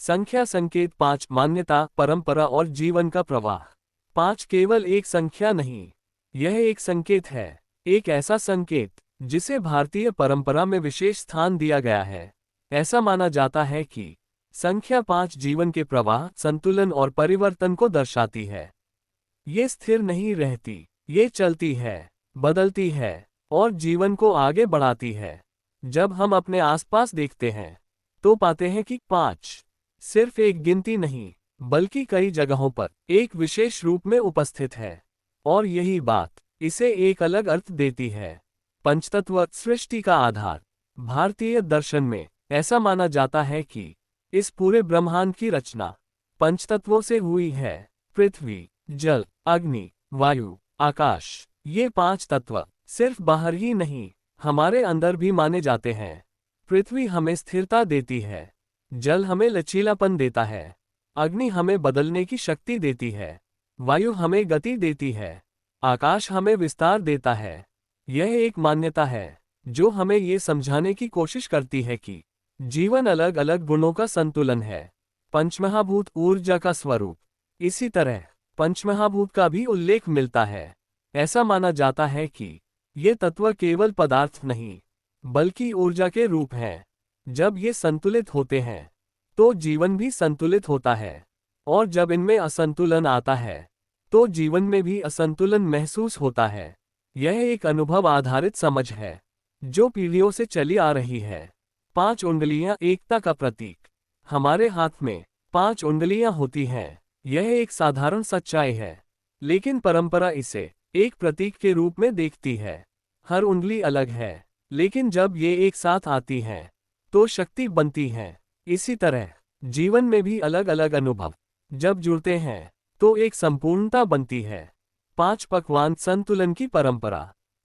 संख्या संकेत 5 मान्यता, परंपरा और जीवन का प्रवाह। 5 केवल एक संख्या नहीं, यह एक संकेत है, एक ऐसा संकेत जिसे भारतीय परंपरा में विशेष स्थान दिया गया है। ऐसा माना जाता है कि संख्या 5 जीवन के प्रवाह, संतुलन और परिवर्तन को दर्शाती है। ये स्थिर नहीं रहती, ये चलती है, बदलती है और जीवन को आगे बढ़ाती है। जब हम अपने आसपास देखते हैं तो पाते हैं कि 5 सिर्फ एक गिनती नहीं, बल्कि कई जगहों पर एक विशेष रूप में उपस्थित है, और यही बात इसे एक अलग अर्थ देती है। पंचतत्व, सृष्टि का आधार। भारतीय दर्शन में ऐसा माना जाता है कि इस पूरे ब्रह्मांड की रचना पंचतत्वों से हुई है। पृथ्वी, जल, अग्नि, वायु, आकाश। ये 5 तत्व सिर्फ बाहर ही नहीं, हमारे अंदर भी माने जाते हैं। पृथ्वी हमें स्थिरता देती है, जल हमें लचीलापन देता है, अग्नि हमें बदलने की शक्ति देती है, वायु हमें गति देती है, आकाश हमें विस्तार देता है। यह एक मान्यता है जो हमें ये समझाने की कोशिश करती है कि जीवन अलग अलग गुणों का संतुलन है। पंचमहाभूत ऊर्जा का स्वरूप। इसी तरह पंचमहाभूत का भी उल्लेख मिलता है। ऐसा माना जाता है कि ये तत्व केवल पदार्थ नहीं, बल्कि ऊर्जा के रूप हैं। जब ये संतुलित होते हैं तो जीवन भी संतुलित होता है, और जब इनमें असंतुलन आता है तो जीवन में भी असंतुलन महसूस होता है। यह एक अनुभव आधारित समझ है जो पीढ़ियों से चली आ रही है। 5 उंगलियां एकता का प्रतीक। हमारे हाथ में 5 उंगलियां होती हैं, यह एक साधारण सच्चाई है, लेकिन परंपरा इसे एक प्रतीक के रूप में देखती है। हर उंगली अलग है, लेकिन जब ये एक साथ आती हैं तो शक्ति बनती है। इसी तरह जीवन में भी अलग अलग अनुभव जब जुड़ते हैं तो एक संपूर्णता बनती है। 5 पकवान संतुलन की परंपरा।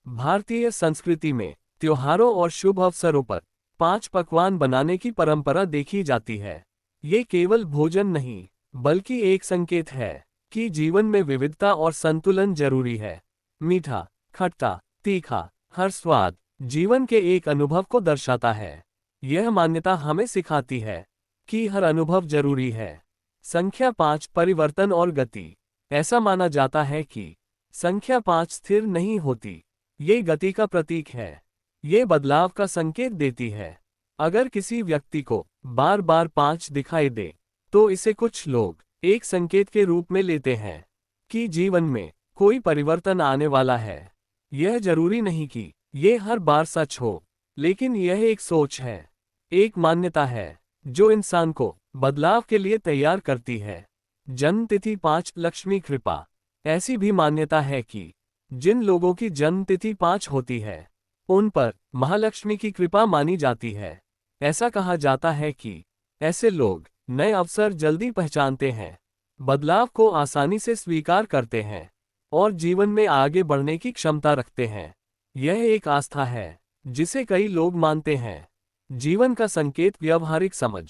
भारतीय संस्कृति में त्योहारों और शुभ अवसरों पर 5 पकवान बनाने की परंपरा देखी जाती है। ये केवल भोजन नहीं, बल्कि एक संकेत है कि जीवन में विविधता और संतुलन जरूरी है। मीठा, खट्टा, तीखा, हर स्वाद जीवन के एक अनुभव को दर्शाता है। यह मान्यता हमें सिखाती है कि हर अनुभव जरूरी है। संख्या 5 परिवर्तन और गति। ऐसा माना जाता है कि संख्या 5 स्थिर नहीं होती, ये गति का प्रतीक है। ये बदलाव का संकेत देती है। अगर किसी व्यक्ति को बार बार 5 दिखाई दे तो इसे कुछ लोग एक संकेत के रूप में लेते हैं कि जीवन में कोई परिवर्तन आने वाला है। यह जरूरी नहीं कि ये हर बार सच हो, लेकिन यह एक सोच है, एक मान्यता है जो इंसान को बदलाव के लिए तैयार करती है। जन्म तिथि 5 लक्ष्मी कृपा। ऐसी भी मान्यता है कि जिन लोगों की जन्म तिथि 5 होती है उन पर महालक्ष्मी की कृपा मानी जाती है। ऐसा कहा जाता है कि ऐसे लोग नए अवसर जल्दी पहचानते हैं, बदलाव को आसानी से स्वीकार करते हैं और जीवन में आगे बढ़ने की क्षमता रखते हैं। यह एक आस्था है जिसे कई लोग मानते हैं। जीवन का संकेत व्यवहारिक समझ।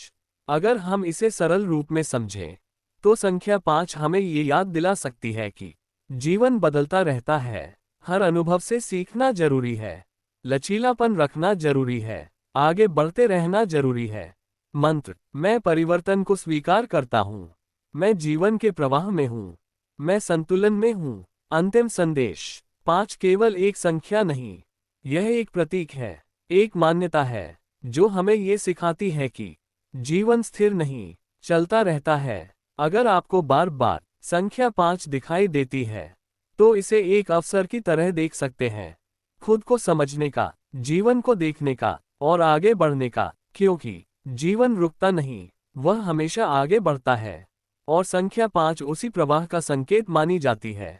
अगर हम इसे सरल रूप में समझें तो संख्या 5 हमें ये याद दिला सकती है कि जीवन बदलता रहता है, हर अनुभव से सीखना जरूरी है, लचीलापन रखना जरूरी है, आगे बढ़ते रहना जरूरी है। मंत्र। मैं परिवर्तन को स्वीकार करता हूँ, मैं जीवन के प्रवाह में हूँ, मैं संतुलन में हूँ। अंतिम संदेश। 5 केवल एक संख्या नहीं, यह एक प्रतीक है, एक मान्यता है जो हमें ये सिखाती है कि जीवन स्थिर नहीं, चलता रहता है। अगर आपको बार बार संख्या 5 दिखाई देती है तो इसे एक अवसर की तरह देख सकते हैं, खुद को समझने का, जीवन को देखने का और आगे बढ़ने का, क्योंकि जीवन रुकता नहीं, वह हमेशा आगे बढ़ता है और संख्या 5 उसी प्रवाह का संकेत मानी जाती है।